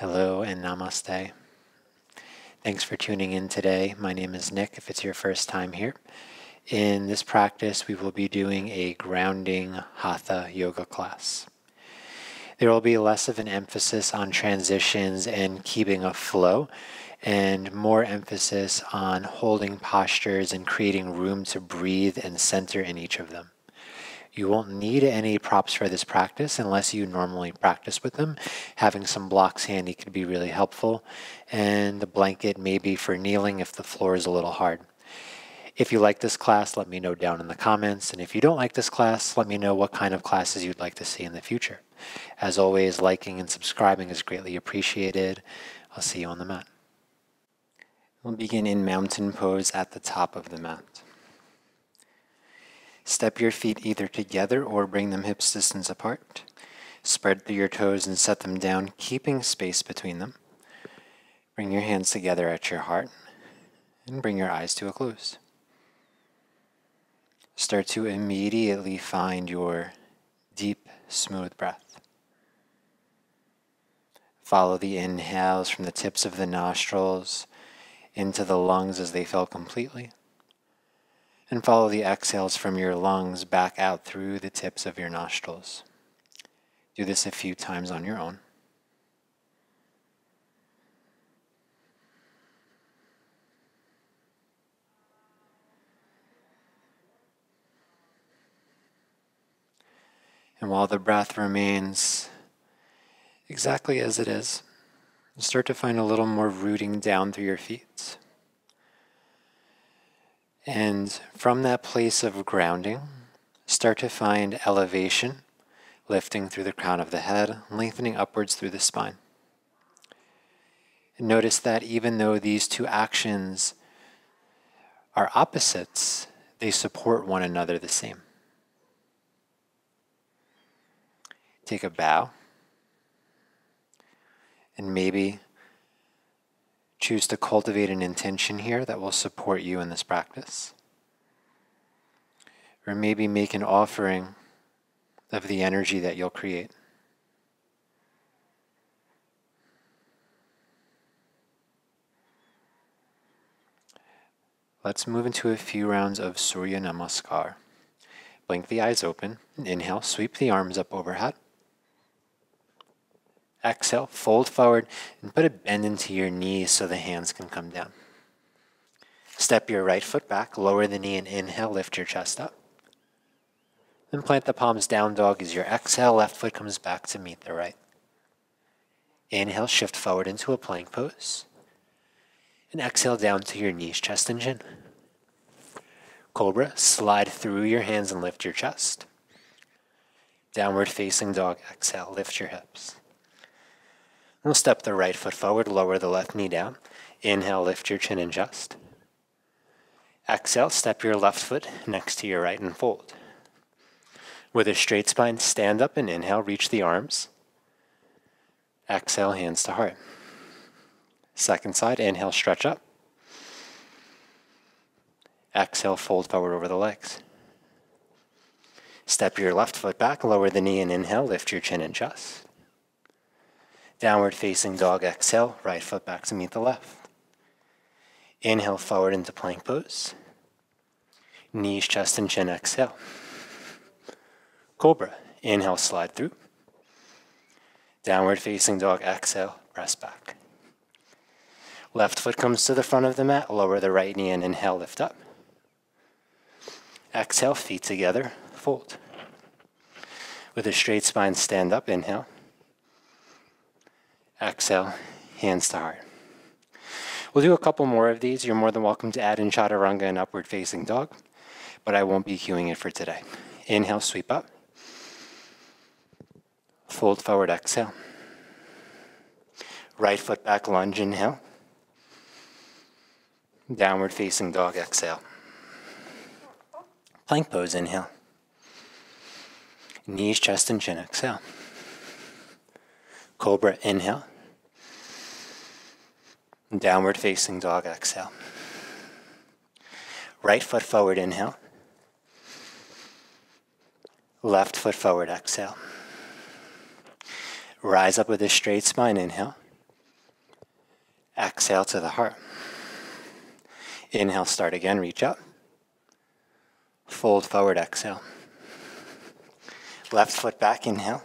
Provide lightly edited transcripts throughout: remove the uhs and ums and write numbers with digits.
Hello and namaste. Thanks for tuning in today. My name is Nick, if it's your first time here. In this practice, we will be doing a grounding Hatha yoga class. There will be less of an emphasis on transitions and keeping a flow, and more emphasis on holding postures and creating room to breathe and center in each of them. You won't need any props for this practice unless you normally practice with them. Having some blocks handy could be really helpful, and the blanket may be for kneeling if the floor is a little hard. If you like this class, let me know down in the comments, and if you don't like this class, let me know what kind of classes you'd like to see in the future. As always, liking and subscribing is greatly appreciated. I'll see you on the mat. We'll begin in mountain pose at the top of the mat. Step your feet either together or bring them hips distance apart. Spread through your toes and set them down, keeping space between them. Bring your hands together at your heart and bring your eyes to a close. Start to immediately find your deep, smooth breath. Follow the inhales from the tips of the nostrils into the lungs as they fill completely. And follow the exhales from your lungs back out through the tips of your nostrils. Do this a few times on your own. And while the breath remains exactly as it is, start to find a little more rooting down through your feet. And from that place of grounding, start to find elevation, lifting through the crown of the head, lengthening upwards through the spine. And notice that even though these two actions are opposites, they support one another the same. Take a bow, and maybe choose to cultivate an intention here that will support you in this practice. Or maybe make an offering of the energy that you'll create. Let's move into a few rounds of Surya Namaskar. Blink the eyes open and inhale, sweep the arms up overhead. Exhale, fold forward and put a bend into your knees so the hands can come down. Step your right foot back, lower the knee and inhale, lift your chest up. Then plant the palms down dog as your exhale, left foot comes back to meet the right. Inhale, shift forward into a plank pose. And exhale down to your knees, chest and chin. Cobra, slide through your hands and lift your chest. Downward facing dog, exhale, lift your hips. We'll step the right foot forward, lower the left knee down. Inhale, lift your chin and chest. Exhale, step your left foot next to your right and fold. With a straight spine, stand up and inhale, reach the arms. Exhale, hands to heart. Second side, inhale, stretch up. Exhale, fold forward over the legs. Step your left foot back, lower the knee and inhale, lift your chin and chest. Downward facing dog, exhale, right foot back to meet the left. Inhale forward into plank pose. Knees, chest, and chin, exhale. Cobra, inhale, slide through. Downward facing dog, exhale, press back. Left foot comes to the front of the mat, lower the right knee and inhale, lift up. Exhale, feet together, fold. With a straight spine, stand up, inhale. Exhale, hands to heart. We'll do a couple more of these. You're more than welcome to add in chaturanga and upward facing dog, but I won't be cueing it for today. Inhale, sweep up. Fold forward, exhale. Right foot back, lunge, inhale. Downward facing dog, exhale. Plank pose, inhale. Knees, chest, and chin, exhale. Cobra, inhale. Downward facing dog, exhale. Right foot forward, inhale. Left foot forward, exhale. Rise up with a straight spine, inhale. Exhale to the heart. Inhale, start again, reach up. Fold forward, exhale. Left foot back, inhale.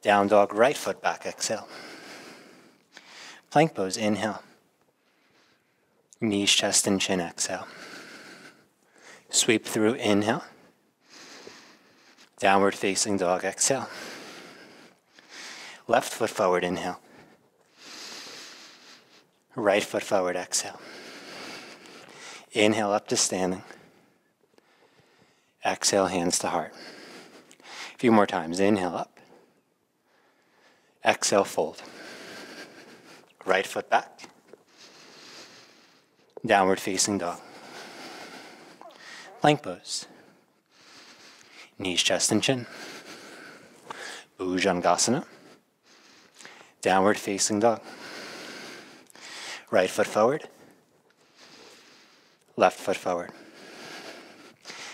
Down dog, right foot back, exhale. Plank pose, inhale. Knees, chest, and chin, exhale. Sweep through, inhale. Downward facing dog, exhale. Left foot forward, inhale. Right foot forward, exhale. Inhale up to standing. Exhale, hands to heart. A few more times. Inhale up. Exhale, fold. Right foot back. Downward facing dog. Plank pose. Knees, chest, and chin. Bhujangasana. Downward facing dog. Right foot forward. Left foot forward.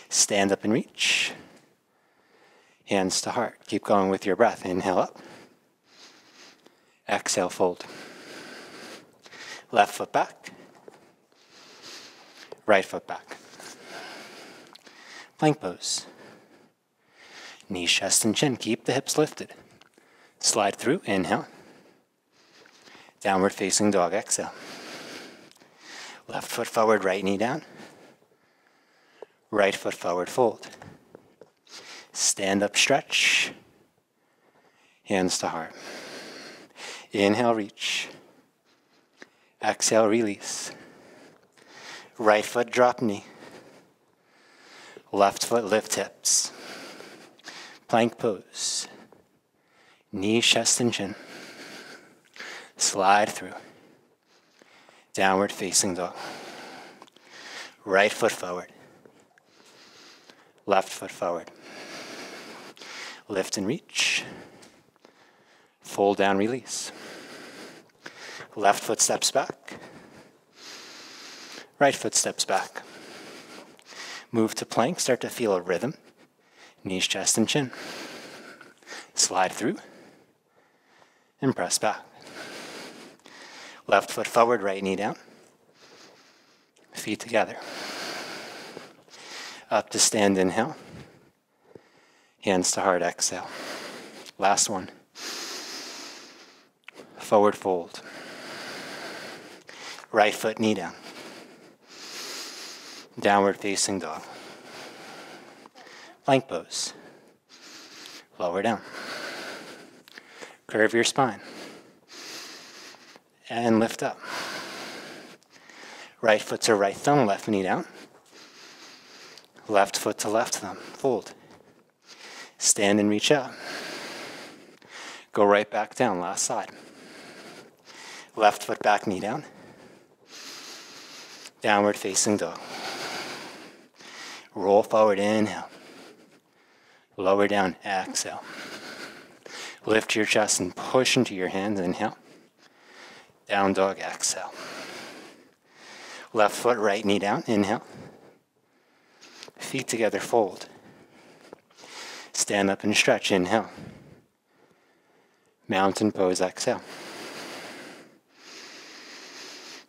Stand up and reach. Hands to heart. Keep going with your breath. Inhale up. Exhale, fold. Left foot back. Right foot back. Plank pose. Knees, chest, and chin. Keep the hips lifted. Slide through. Inhale. Downward facing dog. Exhale. Left foot forward, right knee down. Right foot forward, fold. Stand up, stretch. Hands to heart. Inhale, reach. Exhale, release. Right foot, drop knee. Left foot, lift hips. Plank pose. Knees, chest, and chin. Slide through. Downward facing dog. Right foot forward. Left foot forward. Lift and reach. Fold down, release. Left foot steps back. Right foot steps back. Move to plank, start to feel a rhythm. Knees, chest, and chin. Slide through. And press back. Left foot forward, right knee down. Feet together. Up to stand, inhale. Hands to heart, exhale. Last one. Forward fold. Right foot, knee down. Downward facing dog. Plank pose. Lower down. Curve your spine. And lift up. Right foot to right thumb, left knee down. Left foot to left thumb, fold. Stand and reach out. Go right back down, last side. Left foot back, knee down. Downward facing dog. Roll forward, inhale. Lower down, exhale. Lift your chest and push into your hands, inhale. Down dog, exhale. Left foot, right knee down, inhale. Feet together, fold. Stand up and stretch, inhale. Mountain pose, exhale.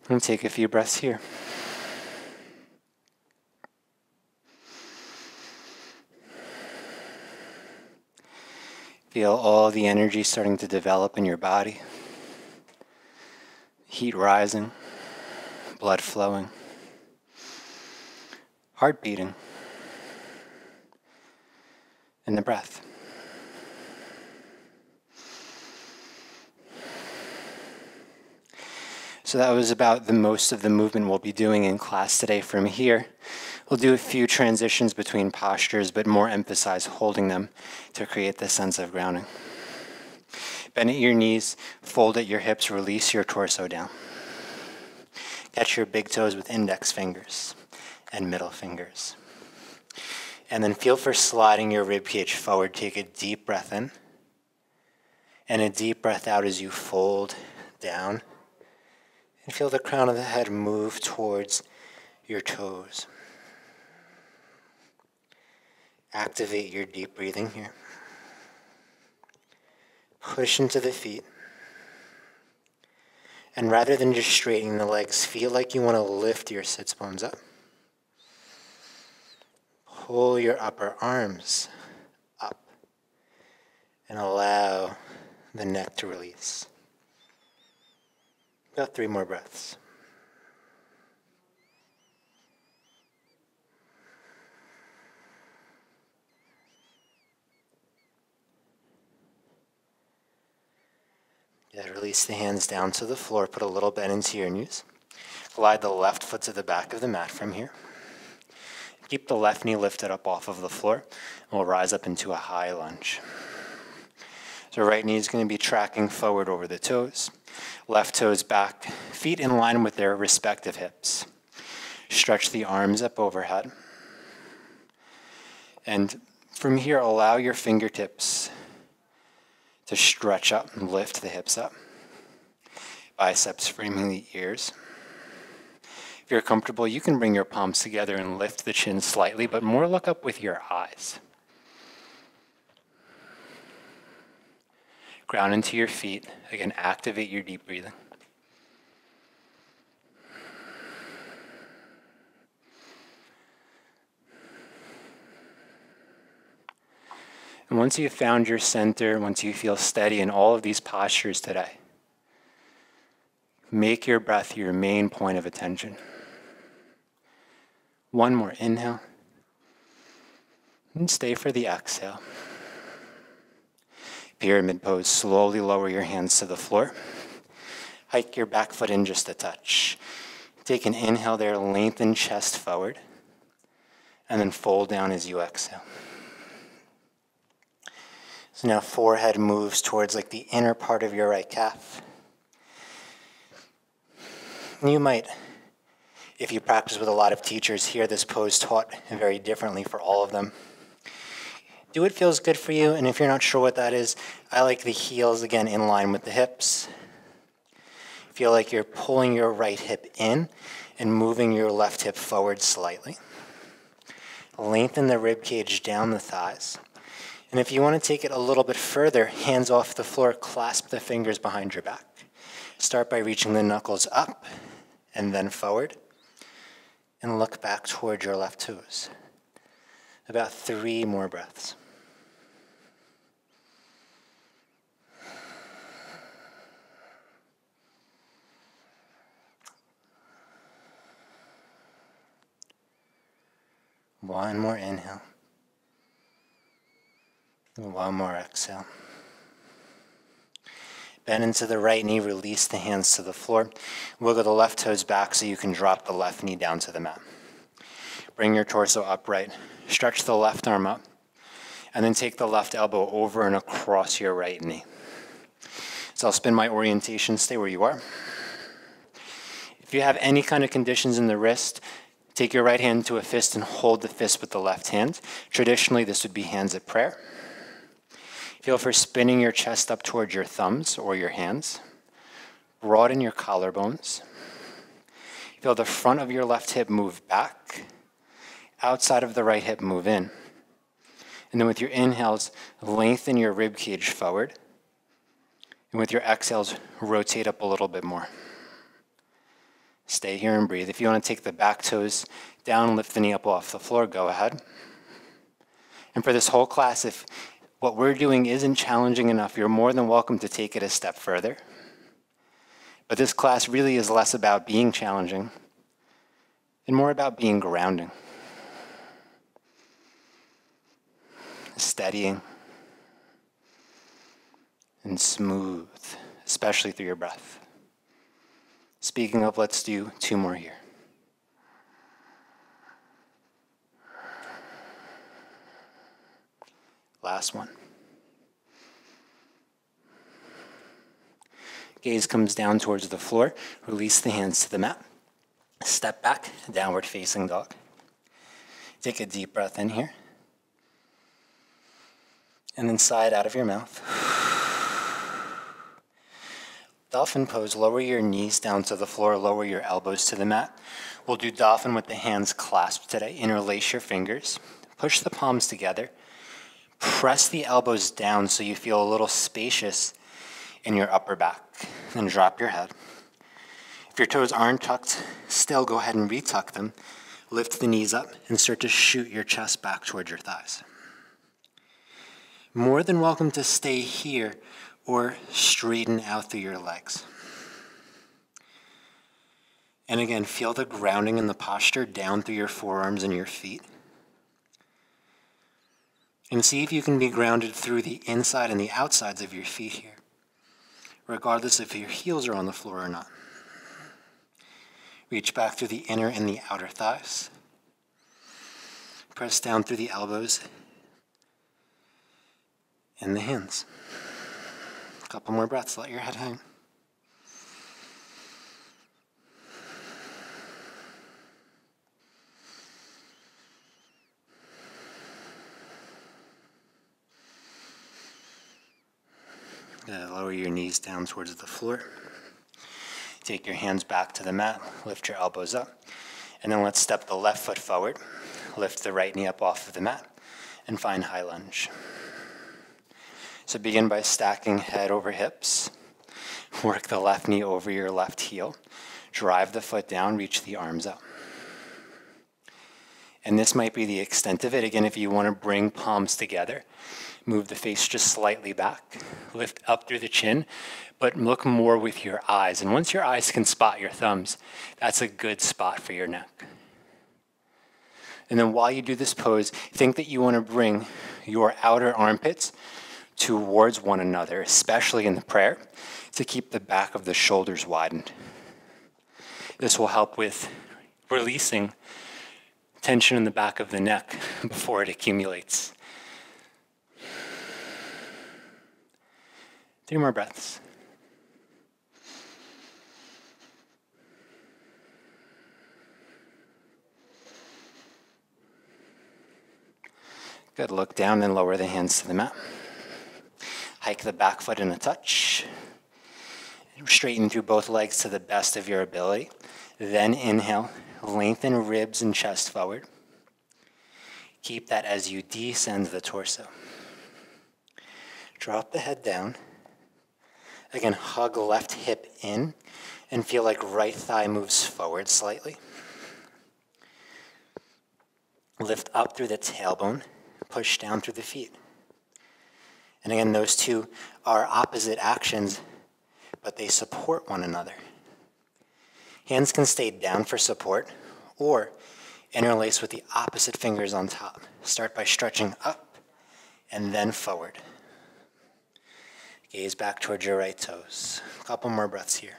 And take a few breaths here. Feel all the energy starting to develop in your body. Heat rising, blood flowing, heart beating, and the breath. So that was about the most of the movement we'll be doing in class today. From here, we'll do a few transitions between postures, but more emphasize holding them to create this sense of grounding. Bend at your knees, fold at your hips, release your torso down. Catch your big toes with index fingers and middle fingers. And then feel for sliding your ribcage forward. Take a deep breath in and a deep breath out as you fold down. And feel the crown of the head move towards your toes. Activate your deep breathing here. Push into the feet. And rather than just straightening the legs, feel like you want to lift your sits bones up. Pull your upper arms up and allow the neck to release. About 3 more breaths. Yeah, release the hands down to the floor. Put a little bend into your knees. Glide the left foot to the back of the mat from here. Keep the left knee lifted up off of the floor. And we'll rise up into a high lunge. So right knee is going to be tracking forward over the toes. Left toes back, feet in line with their respective hips. Stretch the arms up overhead. And from here, allow your fingertips to stretch up and lift the hips up. Biceps framing the ears. If you're comfortable, you can bring your palms together and lift the chin slightly, but more look up with your eyes. Ground into your feet. Again, activate your deep breathing. And once you've found your center, once you feel steady in all of these postures today, make your breath your main point of attention. 1 more inhale. And stay for the exhale. Pyramid pose. Slowly lower your hands to the floor. Hike your back foot in just a touch. Take an inhale there, lengthen chest forward, and then fold down as you exhale. So now forehead moves towards like the inner part of your right calf. You might, if you practice with a lot of teachers, hear this pose taught very differently for all of them. Do what feels good for you, and if you're not sure what that is, I like the heels again in line with the hips. Feel like you're pulling your right hip in and moving your left hip forward slightly. Lengthen the rib cage down the thighs. And if you want to take it a little bit further, hands off the floor, clasp the fingers behind your back. Start by reaching the knuckles up and then forward. And look back toward your left toes. About 3 more breaths. One more inhale. 1 more exhale. Bend into the right knee, release the hands to the floor. Wiggle the left toes back so you can drop the left knee down to the mat. Bring your torso upright. Stretch the left arm up. And then take the left elbow over and across your right knee. So I'll spin my orientation. Stay where you are. If you have any kind of conditions in the wrist, take your right hand to a fist and hold the fist with the left hand. Traditionally, this would be hands at prayer. Feel for spinning your chest up towards your thumbs or your hands. Broaden your collarbones. Feel the front of your left hip move back. Outside of the right hip move in. And then with your inhales, lengthen your rib cage forward. And with your exhales, rotate up a little bit more. Stay here and breathe. If you want to take the back toes down, lift the knee up off the floor, go ahead. And for this whole class, if what we're doing isn't challenging enough, you're more than welcome to take it a step further. But this class really is less about being challenging and more about being grounding. Steadying and smooth, especially through your breath. Speaking of, let's do 2 more here. Last one. Gaze comes down towards the floor. Release the hands to the mat. Step back, downward facing dog. Take a deep breath in here. And then sigh it out of your mouth. Dolphin pose. Lower your knees down to the floor. Lower your elbows to the mat. We'll do dolphin with the hands clasped today. Interlace your fingers. Push the palms together. Press the elbows down so you feel a little spacious in your upper back. Then drop your head. If your toes aren't tucked, still go ahead and retuck them. Lift the knees up and start to shoot your chest back towards your thighs. More than welcome to stay here or straighten out through your legs. And again, feel the grounding in the posture down through your forearms and your feet. And see if you can be grounded through the inside and the outsides of your feet here, regardless if your heels are on the floor or not. Reach back through the inner and the outer thighs. Press down through the elbows and the hands. A couple more breaths, let your head hang. Lower your knees down towards the floor. Take your hands back to the mat, lift your elbows up, and then let's step the left foot forward, lift the right knee up off of the mat, and find high lunge. So begin by stacking head over hips, work the left knee over your left heel, drive the foot down, reach the arms up. And this might be the extent of it. Again, if you want to bring palms together, move the face just slightly back, lift up through the chin, but look more with your eyes. And once your eyes can spot your thumbs, that's a good spot for your neck. And then while you do this pose, think that you want to bring your outer armpits towards one another, especially in the prayer, to keep the back of the shoulders widened. This will help with releasing tension in the back of the neck before it accumulates. 3 more breaths. Good, look down and lower the hands to the mat. Hike the back foot in a touch. Straighten through both legs to the best of your ability. Then inhale, lengthen ribs and chest forward. Keep that as you descend the torso. Drop the head down. Again, hug left hip in and feel like right thigh moves forward slightly. Lift up through the tailbone, push down through the feet. And again, those two are opposite actions, but they support one another. Hands can stay down for support or interlace with the opposite fingers on top. Start by stretching up and then forward. Gaze back towards your right toes. A couple more breaths here.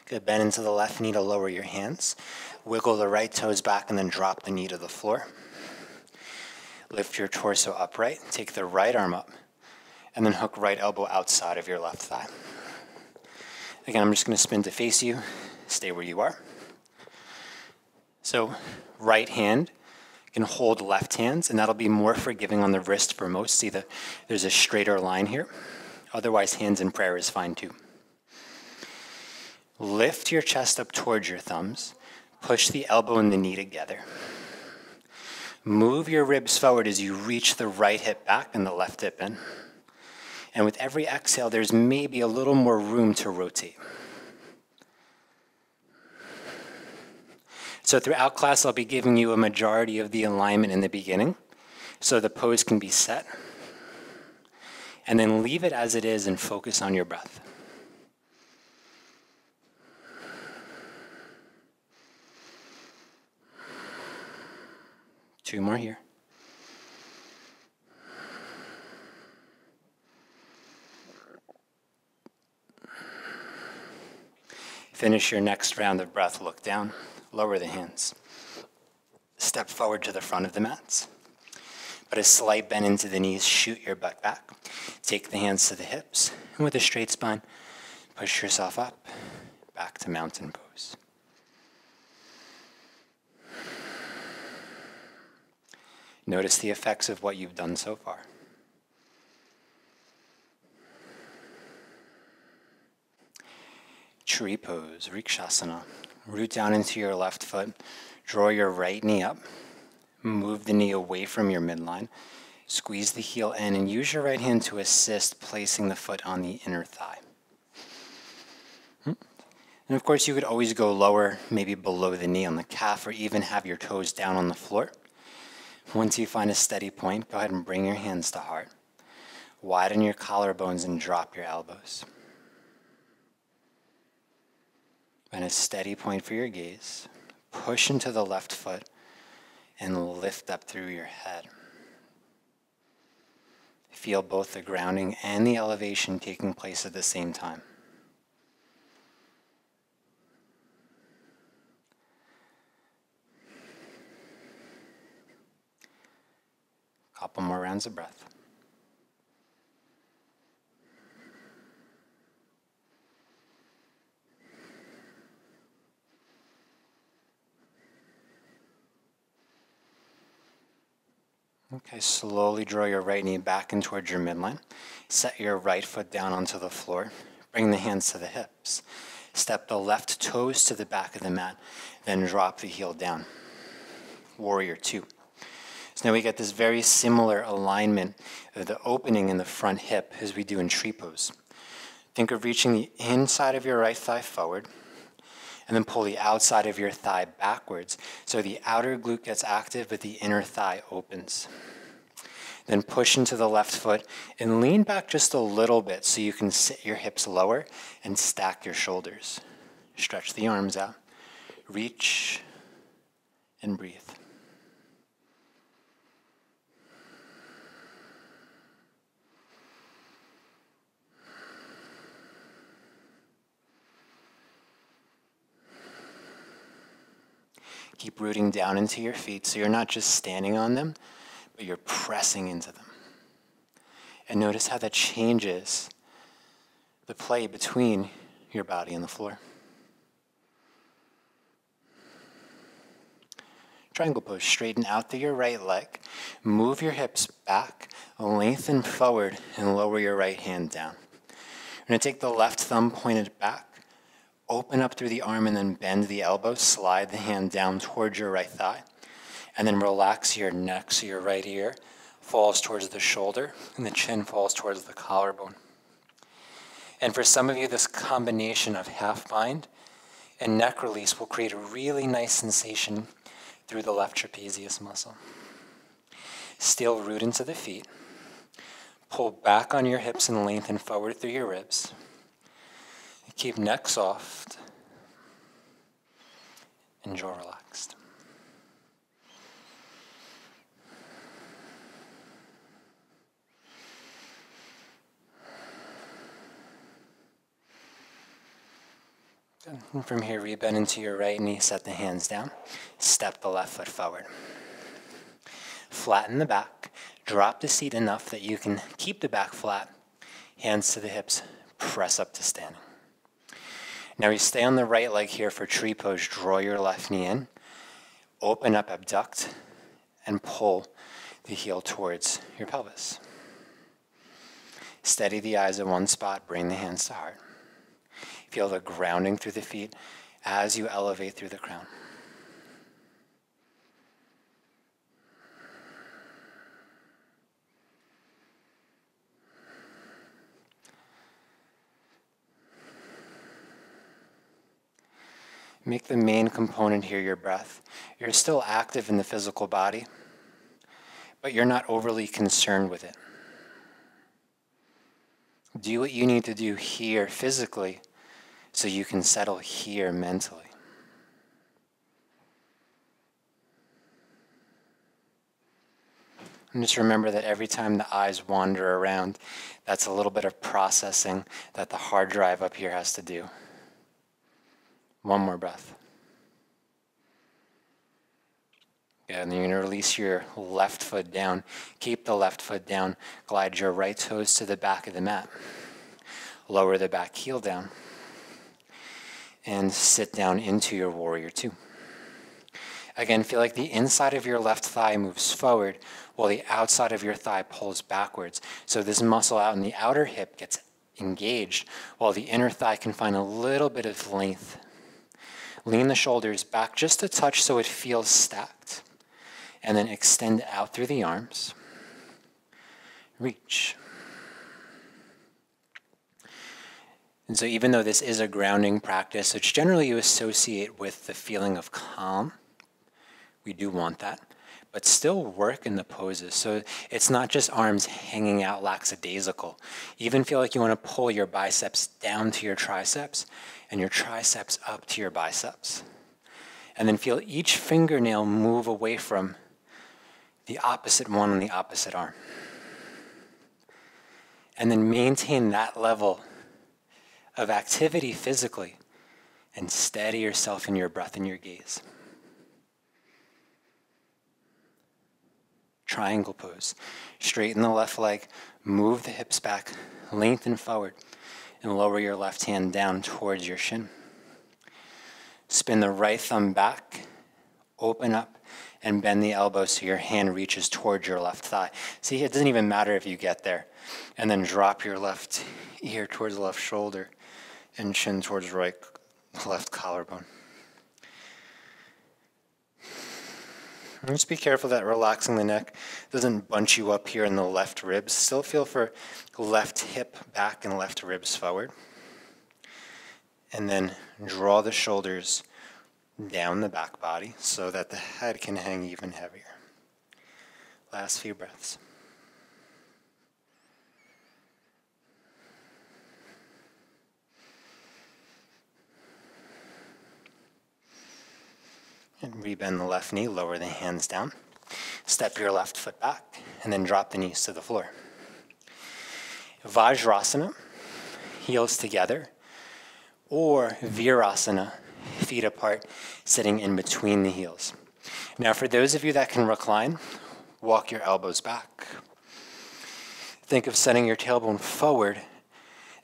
Good, bend into the left knee to lower your hands. Wiggle the right toes back and then drop the knee to the floor. Lift your torso upright, take the right arm up, and then hook right elbow outside of your left thigh. Again, I'm just going to spin to face you. Stay where you are. So, right hand can hold left hands, and that'll be more forgiving on the wrist for most. See, there's a straighter line here. Otherwise, hands in prayer is fine too. Lift your chest up towards your thumbs. Push the elbow and the knee together. Move your ribs forward as you reach the right hip back and the left hip in. And with every exhale, there's maybe a little more room to rotate. So throughout class, I'll be giving you a majority of the alignment in the beginning, so the pose can be set. And then leave it as it is and focus on your breath. Two more here. Finish your next round of breath. Look down, lower the hands. Step forward to the front of the mats. But a slight bend into the knees, shoot your butt back. Take the hands to the hips, and with a straight spine, push yourself up, back to mountain pose. Notice the effects of what you've done so far. Tree pose, Rikshasana. Root down into your left foot. Draw your right knee up. Move the knee away from your midline. Squeeze the heel in and use your right hand to assist placing the foot on the inner thigh. And of course, you could always go lower, maybe below the knee on the calf, or even have your toes down on the floor. Once you find a steady point, go ahead and bring your hands to heart. Widen your collarbones and drop your elbows. Find a steady point for your gaze. Push into the left foot and lift up through your head. Feel both the grounding and the elevation taking place at the same time. Couple more rounds of breath. Okay, slowly draw your right knee back in towards your midline. Set your right foot down onto the floor. Bring the hands to the hips. Step the left toes to the back of the mat, then drop the heel down. Warrior two. So now we get this very similar alignment of the opening in the front hip as we do in tree pose. Think of reaching the inside of your right thigh forward, and then pull the outside of your thigh backwards so the outer glute gets active but the inner thigh opens. Then push into the left foot and lean back just a little bit so you can sit your hips lower and stack your shoulders. Stretch the arms out. Reach and breathe. Keep rooting down into your feet so you're not just standing on them, but you're pressing into them. And notice how that changes the play between your body and the floor. Triangle pose, straighten out through your right leg. Move your hips back, lengthen forward, and lower your right hand down. You're going to take the left thumb pointed back. Open up through the arm and then bend the elbow. Slide the hand down towards your right thigh. And then relax your neck so your right ear falls towards the shoulder and the chin falls towards the collarbone. And for some of you, this combination of half bind and neck release will create a really nice sensation through the left trapezius muscle. Still root into the feet. Pull back on your hips and lengthen forward through your ribs. Keep neck soft and jaw relaxed. Good. And from here, rebend into your right knee, set the hands down, step the left foot forward. Flatten the back, drop the seat enough that you can keep the back flat, hands to the hips, press up to standing. Now we stay on the right leg here for tree pose. Draw your left knee in, open up, abduct, and pull the heel towards your pelvis. Steady the eyes at one spot, bring the hands to heart. Feel the grounding through the feet as you elevate through the crown. Make the main component here your breath. You're still active in the physical body, but you're not overly concerned with it. Do what you need to do here physically so you can settle here mentally. And just remember that every time the eyes wander around, that's a little bit of processing that the hard drive up here has to do. One more breath. And then you're going to release your left foot down. Keep the left foot down. Glide your right toes to the back of the mat. Lower the back heel down. And sit down into your warrior two. Again, feel like the inside of your left thigh moves forward while the outside of your thigh pulls backwards. So this muscle out in the outer hip gets engaged, while the inner thigh can find a little bit of length. Lean the shoulders back just a touch so it feels stacked. And then extend out through the arms. Reach. And so even though this is a grounding practice, which generally you associate with the feeling of calm, we do want that, but still work in the poses. So it's not just arms hanging out lackadaisical. Even feel like you want to pull your biceps down to your triceps and your triceps up to your biceps. And then feel each fingernail move away from the opposite one on the opposite arm. And then maintain that level of activity physically and steady yourself in your breath and your gaze. Triangle pose. Straighten the left leg, move the hips back, lengthen forward, and lower your left hand down towards your shin. Spin the right thumb back, open up, and bend the elbow so your hand reaches towards your left thigh. See, it doesn't even matter if you get there. And then drop your left ear towards the left shoulder and chin towards left collarbone. And just be careful that relaxing the neck doesn't bunch you up here in the left ribs. Still feel for left hip back and left ribs forward. And then draw the shoulders down the back body so that the head can hang even heavier. Last few breaths. And rebend the left knee, lower the hands down. Step your left foot back, and then drop the knees to the floor. Vajrasana, heels together, or Virasana, feet apart, sitting in between the heels. Now, for those of you that can recline, walk your elbows back. Think of setting your tailbone forward,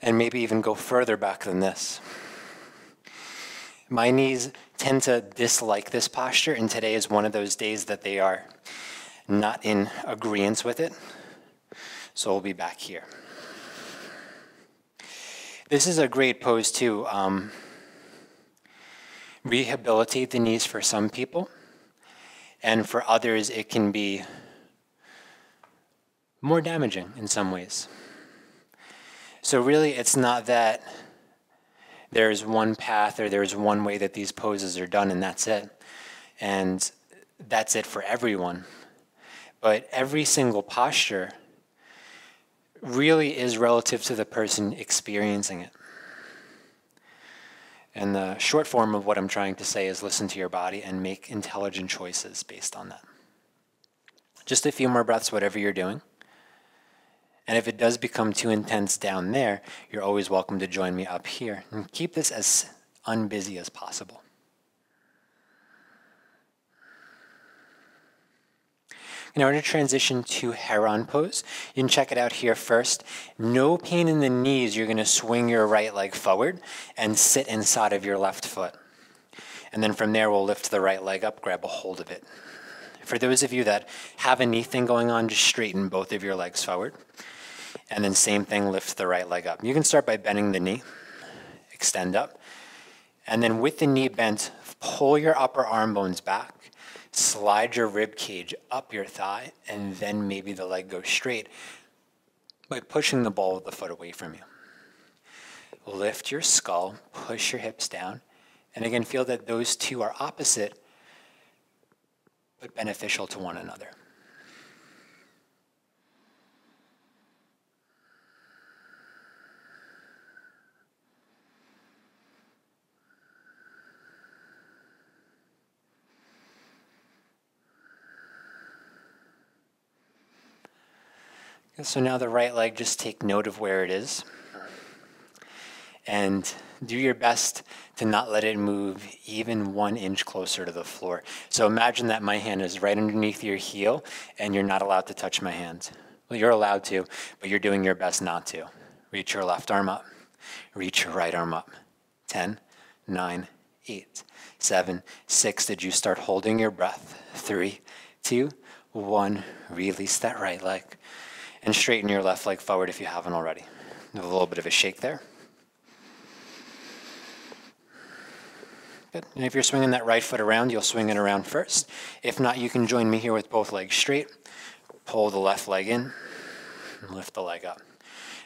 and maybe even go further back than this. My knees tend to dislike this posture, and today is one of those days that they are not in agreement with it. So we'll be back here. This is a great pose to rehabilitate the knees for some people, and for others it can be more damaging in some ways. So really it's not that there's one path or there's one way that these poses are done and that's it. And that's it for everyone. But every single posture really is relative to the person experiencing it. And the short form of what I'm trying to say is listen to your body and make intelligent choices based on that. Just a few more breaths, whatever you're doing. And if it does become too intense down there, you're always welcome to join me up here. And keep this as unbusy as possible. In order to transition to Heron pose, you can check it out here first. No pain in the knees, you're going to swing your right leg forward and sit inside of your left foot. And then from there, we'll lift the right leg up, grab a hold of it. For those of you that have a knee thing going on, just straighten both of your legs forward. And then same thing, lift the right leg up. You can start by bending the knee, extend up. And then with the knee bent, pull your upper arm bones back, slide your rib cage up your thigh, and then maybe the leg goes straight by pushing the ball of the foot away from you. Lift your skull, push your hips down, and again, feel that those two are opposite, but beneficial to one another. So now the right leg, just take note of where it is. And do your best to not let it move even 1 inch closer to the floor. So imagine that my hand is right underneath your heel and you're not allowed to touch my hand. Well, you're allowed to, but you're doing your best not to. Reach your left arm up. Reach your right arm up. 10, 9, 8, 7, 6. Did you start holding your breath? 3, 2, 1. Release that right leg. And straighten your left leg forward if you haven't already. a little bit of a shake there. Good. And if you're swinging that right foot around, you'll swing it around first. If not, you can join me here with both legs straight. Pull the left leg in and lift the leg up.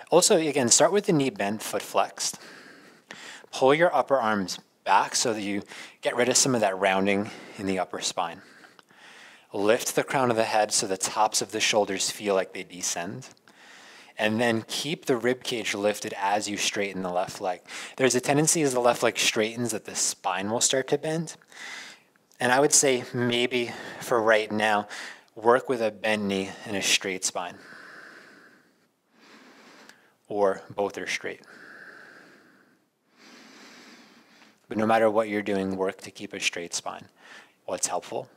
Also, again, start with the knee bent, foot flexed. Pull your upper arms back so that you get rid of some of that rounding in the upper spine. Lift the crown of the head so the tops of the shoulders feel like they descend. And then keep the rib cage lifted as you straighten the left leg. There's a tendency as the left leg straightens that the spine will start to bend. And I would say maybe for right now, work with a bent knee and a straight spine. Or both are straight. But no matter what you're doing, work to keep a straight spine. What's helpful?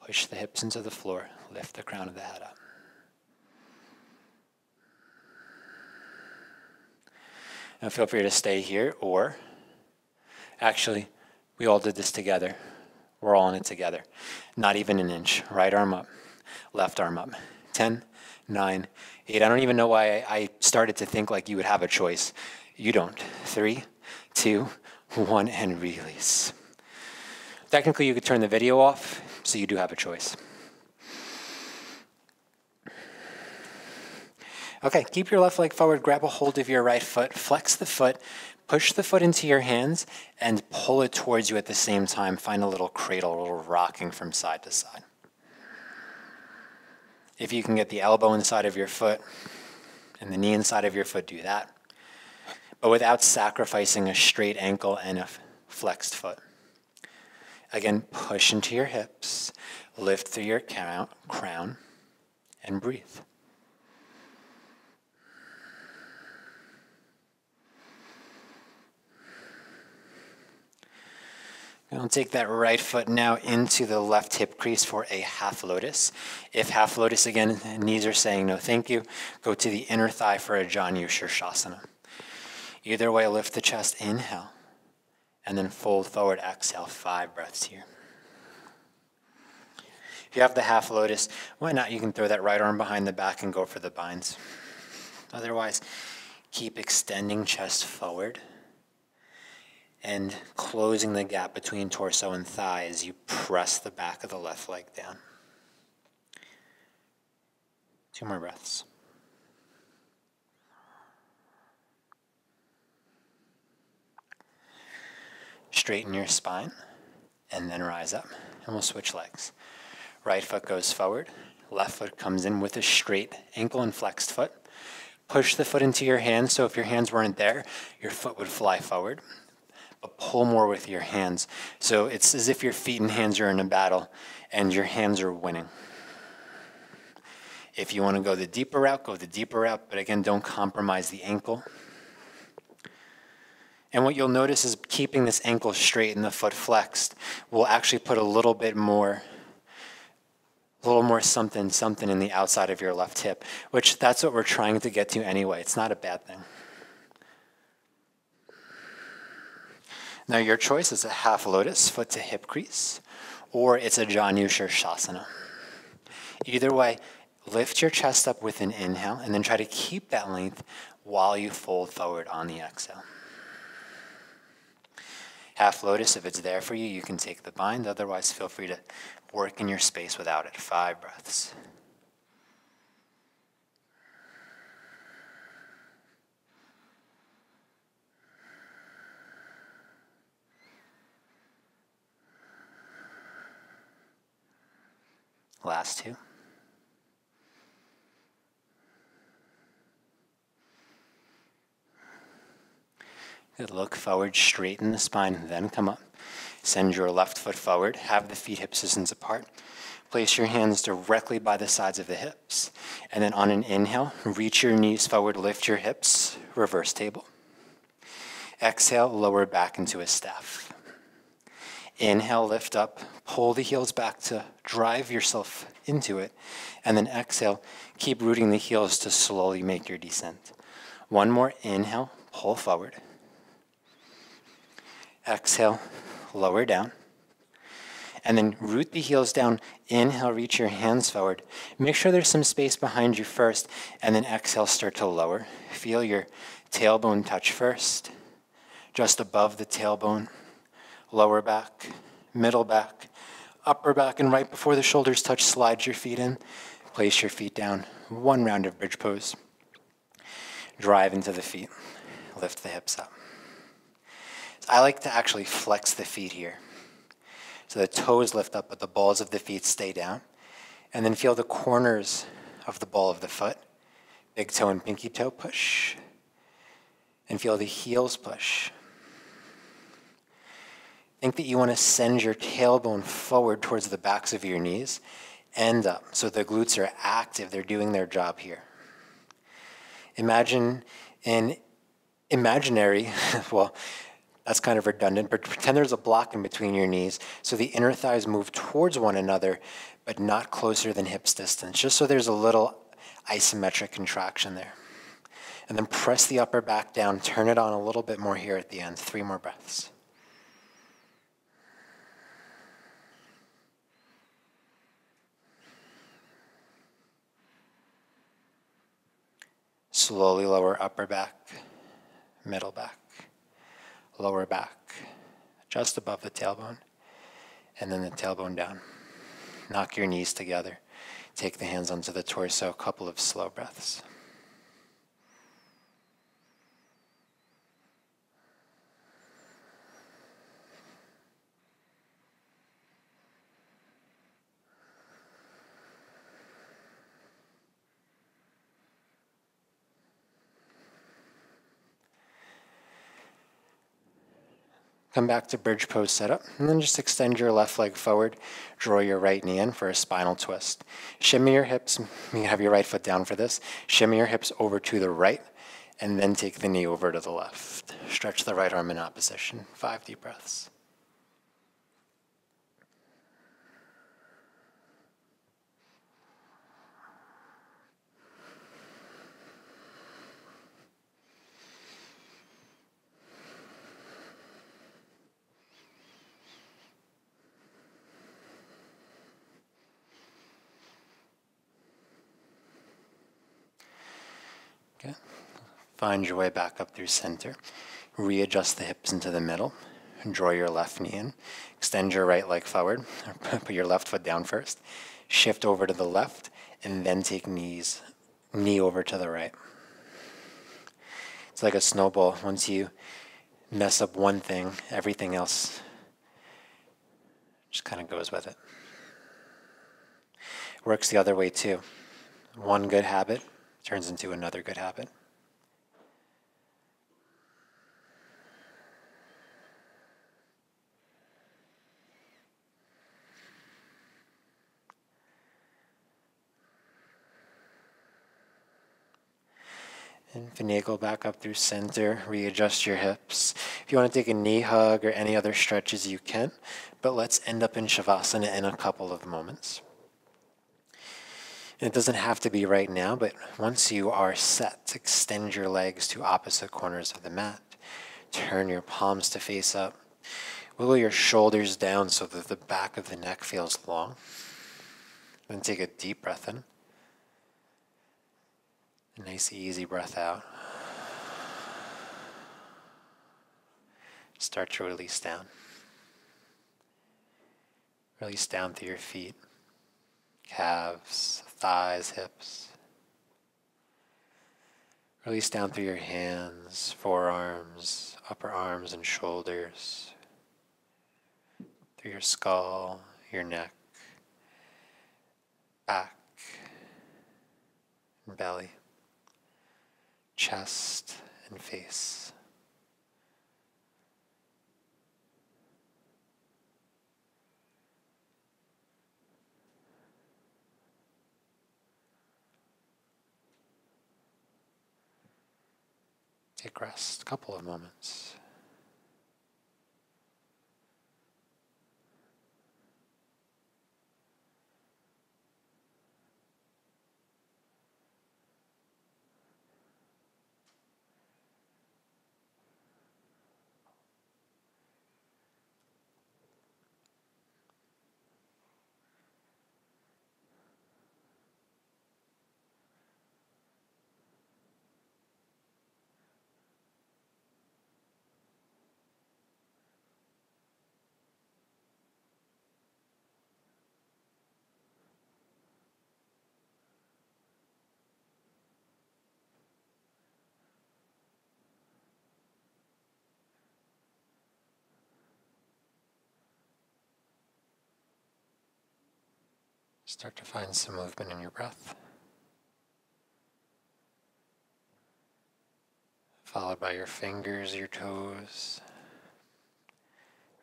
Push the hips into the floor, lift the crown of the head up. Now feel free to stay here, or actually, we all did this together. We're all in it together. Not even an inch. Right arm up, left arm up. 10, 9, 8. I don't even know why I started to think like you would have a choice. You don't. 3, 2, 1, and release. Technically, you could turn the video off, so you do have a choice. Okay, keep your left leg forward, grab a hold of your right foot, flex the foot, push the foot into your hands, and pull it towards you at the same time. Find a little cradle, a little rocking from side to side. If you can get the elbow inside of your foot and the knee inside of your foot, do that. But without sacrificing a straight ankle and a flexed foot. Again, push into your hips, lift through your crown, and breathe. We'll take that right foot now into the left hip crease for a half lotus. If half lotus, again, knees are saying no thank you, go to the inner thigh for a Janu Shirshasana. Either way, lift the chest, inhale, and then fold forward, exhale, 5 breaths here. If you have the half lotus, why not? You can throw that right arm behind the back and go for the binds. Otherwise, keep extending chest forward and closing the gap between torso and thigh as you press the back of the left leg down. 2 more breaths. Straighten your spine and then rise up, and we'll switch legs. Right foot goes forward, left foot comes in with a straight ankle and flexed foot. Push the foot into your hands, so if your hands weren't there, your foot would fly forward. But pull more with your hands. So it's as if your feet and hands are in a battle and your hands are winning. If you want to go the deeper route, go the deeper route, but again, don't compromise the ankle. And what you'll notice is keeping this ankle straight and the foot flexed will actually put a little more something in the outside of your left hip, which that's what we're trying to get to anyway. It's not a bad thing. Now your choice is a half lotus, foot to hip crease, or it's a Janu Shirshasana. Either way, lift your chest up with an inhale and then try to keep that length while you fold forward on the exhale. Half lotus, if it's there for you, you can take the bind. Otherwise, feel free to work in your space without it. 5 breaths. Last 2. Good. Look forward, straighten the spine, then come up. Send your left foot forward, have the feet hip distance apart. Place your hands directly by the sides of the hips. And then on an inhale, reach your knees forward, lift your hips, reverse table. Exhale, lower back into a staff. Inhale, lift up, pull the heels back to drive yourself into it. And then exhale, keep rooting the heels to slowly make your descent. 1 more, inhale, pull forward. Exhale, lower down. And then root the heels down. Inhale, reach your hands forward. Make sure there's some space behind you first, and then exhale, start to lower. Feel your tailbone touch first, just above the tailbone, lower back, middle back, upper back, and right before the shoulders touch, slide your feet in. Place your feet down. One round of bridge pose. Drive into the feet. Lift the hips up. So I like to actually flex the feet here. So the toes lift up, but the balls of the feet stay down. And then feel the corners of the ball of the foot. Big toe and pinky toe push. And feel the heels push. Think that you want to send your tailbone forward towards the backs of your knees and up. So the glutes are active. They're doing their job here. Imagine an imaginary, well, that's kind of redundant, but pretend there's a block in between your knees so the inner thighs move towards one another, but not closer than hips distance, just so there's a little isometric contraction there. And then press the upper back down, turn it on a little bit more here at the end. 3 more breaths. Slowly lower upper back, middle back, lower back, just above the tailbone, and then the tailbone down. Knock your knees together. Take the hands onto the torso, a couple of slow breaths. Come back to bridge pose setup, and then just extend your left leg forward. Draw your right knee in for a spinal twist. Shimmy your hips. You can have your right foot down for this. Shimmy your hips over to the right, and then take the knee over to the left. Stretch the right arm in opposition. 5 deep breaths. Okay. Find your way back up through center. Readjust the hips into the middle. Draw your left knee in. Extend your right leg forward. Put your left foot down first. Shift over to the left, and then take knee over to the right. It's like a snowball. Once you mess up one thing, everything else just kind of goes with it. Works the other way too. One good habit turns into another good habit. And finagle back up through center, readjust your hips. If you want to take a knee hug or any other stretches, you can, but let's end up in Shavasana in a couple of moments. And it doesn't have to be right now, but once you are set, extend your legs to opposite corners of the mat. Turn your palms to face up. Wiggle your shoulders down so that the back of the neck feels long. Then take a deep breath in. A nice easy breath out. Start to release down. Release down through your feet, calves, thighs, hips. Release down through your hands, forearms, upper arms and shoulders, through your skull, your neck, back, and belly, chest, and face. Take rest, a couple of moments. Start to find some movement in your breath, followed by your fingers, your toes,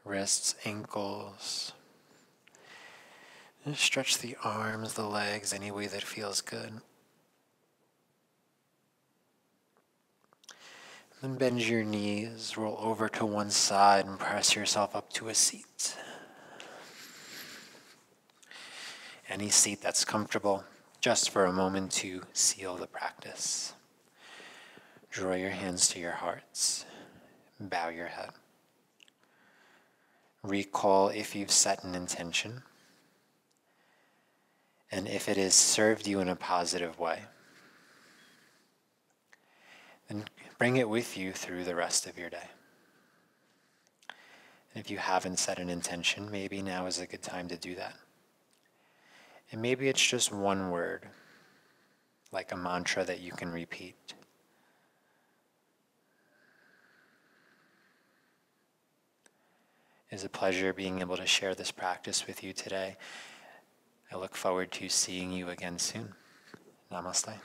wrists, ankles. And stretch the arms, the legs, any way that feels good. Then bend your knees, roll over to one side, and press yourself up to a seat. Any seat that's comfortable, just for a moment to seal the practice. Draw your hands to your hearts. Bow your head. Recall if you've set an intention, and if it has served you in a positive way. Then bring it with you through the rest of your day. And if you haven't set an intention, maybe now is a good time to do that. And maybe it's just one word, like a mantra that you can repeat. It's a pleasure being able to share this practice with you today. I look forward to seeing you again soon. Namaste.